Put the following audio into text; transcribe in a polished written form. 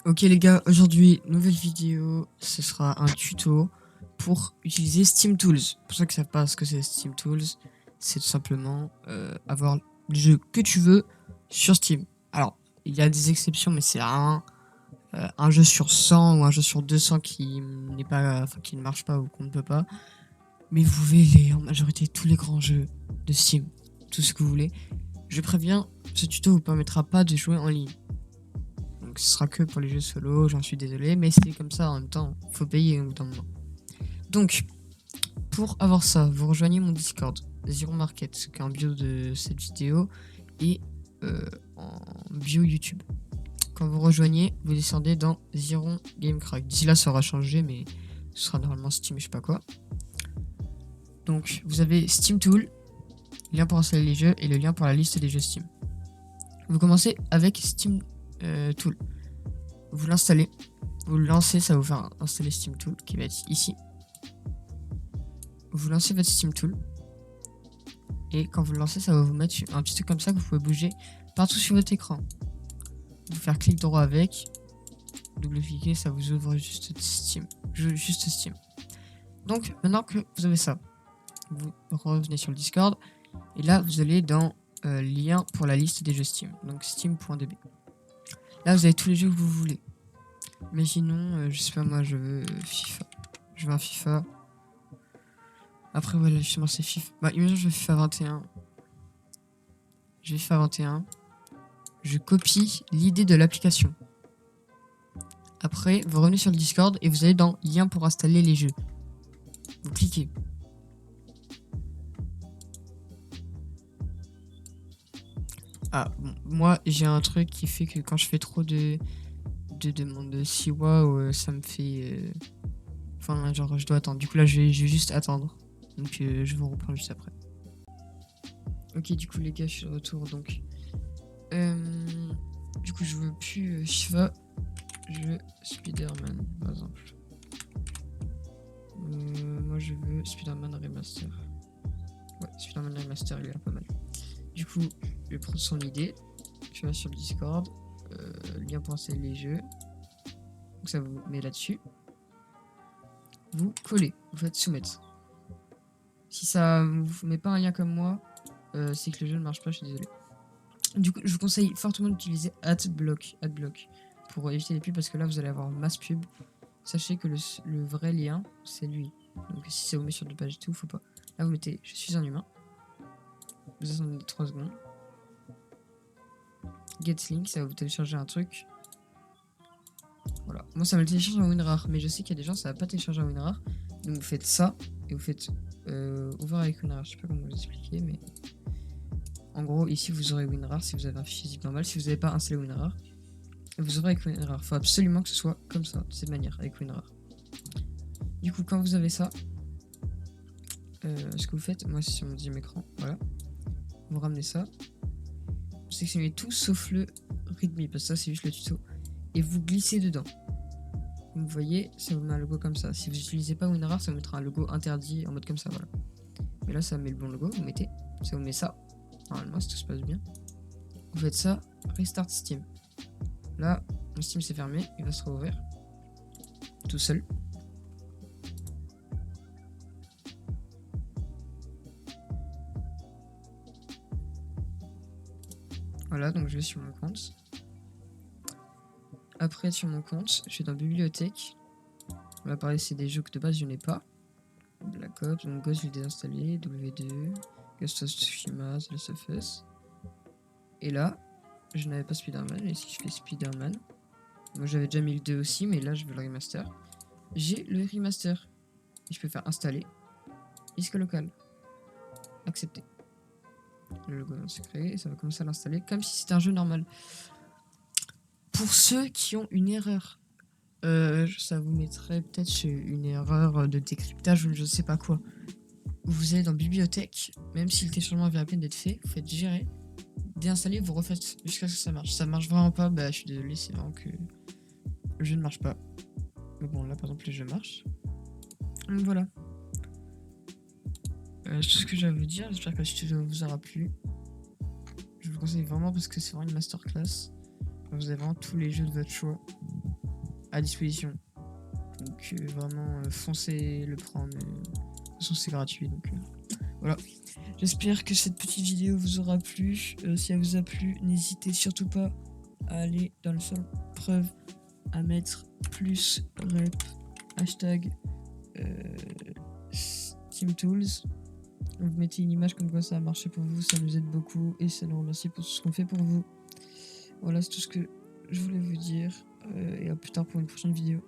Ok les gars, aujourd'hui, nouvelle vidéo, ce sera un tuto pour utiliser Steam Tools. Pour ceux qui ne savent pas ce que c'est Steam Tools, c'est tout simplement avoir le jeu que tu veux sur Steam. Alors, il y a des exceptions, mais c'est un jeu sur 100 ou un jeu sur 200 qui n'est pas, enfin, qui ne marche pas ou qu'on ne peut pas. Mais vous verrez en majorité tous les grands jeux de Steam, tout ce que vous voulez. Je préviens, ce tuto vous permettra pas de jouer en ligne. Donc ce sera que pour les jeux solo, j'en suis désolé, mais c'est comme ça en même temps, faut payer au bout d'un moment. Donc, pour avoir ça, vous rejoignez mon Discord, Zero Market, qui est en bio de cette vidéo, et en bio YouTube. Quand vous rejoignez, vous descendez dans Zero Gamecrack. D'ici là, ça aura changé, mais ce sera normalement Steam, je sais pas quoi. Donc, vous avez Steam Tool, lien pour installer les jeux, et le lien pour la liste des jeux Steam. Vous commencez avec Steam Tool. Vous l'installez, vous le lancez, ça va vous faire installer Steam Tool qui va être ici. Vous lancez votre Steam Tool et quand vous le lancez, ça va vous mettre un petit truc comme ça que vous pouvez bouger partout sur votre écran. Vous faire clic droit avec, double-cliquer, ça vous ouvre juste Steam. Donc maintenant que vous avez ça, vous revenez sur le Discord et là vous allez dans lien pour la liste des jeux Steam, donc steam.db. Là vous avez tous les jeux que vous voulez. Imaginons, je sais pas moi, je veux FIFA. Je veux un FIFA. Après, voilà, justement, c'est FIFA. Bah, imaginons, je veux FIFA 21. Je vais FIFA 21. Je copie l'idée de l'application. Après, vous revenez sur le Discord et vous allez dans lien pour installer les jeux. Vous cliquez. Ah, bon, moi, j'ai un truc qui fait que quand je fais trop de demandes Siwa, ça me fait... Enfin, genre, je dois attendre. Du coup, là, je vais juste attendre. Donc, je vous reprends juste après. Ok, du coup, les gars, je suis de retour. Donc, du coup, je veux plus FIFA. Je veux Spider-Man, par exemple. Moi, je veux Spider-Man Remaster. Ouais, Spider-Man Remaster, il a l'air pas mal. Du coup, je vais prendre son idée. Je vais sur le Discord. Lien pour installer les jeux. Donc, ça vous met là-dessus. Vous collez. Vous faites soumettre. Si ça vous met pas un lien comme moi, c'est que le jeu ne marche pas, je suis désolé. Du coup, je vous conseille fortement d'utiliser AdBlock pour éviter les pubs parce que là, vous allez avoir masse pub. Sachez que le vrai lien, c'est lui. Donc si ça vous met sur deux pages et tout, faut pas. Là, vous mettez « Je suis un humain ». Vous attendez 3 secondes. Get link, ça va vous télécharger un truc. Voilà. Moi, ça me le télécharge en WinRAR, mais je sais qu'il y a des gens, ça va pas télécharger en WinRAR. Donc vous faites ça et vous faites ouvert avec WinRAR. Je sais pas comment vous expliquer, mais en gros, ici, vous aurez WinRAR si vous avez un fichier zip normal. Si vous n'avez pas installé WinRAR, vous aurez avec WinRAR. Il faut absolument que ce soit comme ça, de cette manière, avec WinRAR. Du coup, quand vous avez ça, ce que vous faites, moi c'est sur mon deuxième écran, voilà. Vous ramenez ça, vous sélectionnez tout sauf le readme, parce que ça c'est juste le tuto, et vous glissez dedans. Vous voyez, ça vous met un logo comme ça. Si vous n'utilisez pas WinRAR, ça vous mettra un logo interdit en mode comme ça, voilà. Mais là, ça met le bon logo, vous mettez, ça vous met ça. Normalement, si tout se passe bien. Vous faites ça, restart Steam. Là, mon Steam s'est fermé, il va se rouvrir tout seul. Voilà, donc je vais sur mon compte. Après, sur mon compte, je suis dans bibliothèque. Là, pareil, c'est des jeux que de base je n'ai pas. Black Ops, donc Ghost, je l'ai désinstallé. W2, Ghost of Tsushima, The Last of Us. Et là, je n'avais pas Spider-Man. Et si je fais Spider-Man, moi j'avais déjà mis le 2 aussi, mais là je veux le remaster. J'ai le remaster. Et je peux faire installer. Disque local. Accepter. Le logo non secret. Et ça va commencer à l'installer comme si c'était un jeu normal. Pour ceux qui ont une erreur, ça vous mettrait peut-être une erreur de décryptage ou je sais pas quoi. Vous allez dans bibliothèque, même si le téléchargement vient à peine d'être fait, vous faites gérer, déinstaller, vous refaites jusqu'à ce que ça marche. Ça marche vraiment pas, bah je suis désolé, c'est vraiment que le jeu ne marche pas. Mais bon, là par exemple, le jeu marche. Donc voilà. C'est tout ce que j'ai à vous dire, j'espère que le tuto vous aura plu. Je vous conseille vraiment parce que c'est vraiment une masterclass. Vous avez vraiment tous les jeux de votre choix. à disposition. Donc vraiment, foncez le prendre. De toute façon, c'est gratuit. Donc voilà. J'espère que cette petite vidéo vous aura plu. Si elle vous a plu, n'hésitez surtout pas à aller dans le salon. Preuve à mettre plus rep hashtag Steam Tools. Vous mettez une image comme quoi ça a marché pour vous, ça nous aide beaucoup et ça nous remercie pour tout ce qu'on fait pour vous. Voilà, c'est tout ce que je voulais vous dire et à plus tard pour une prochaine vidéo.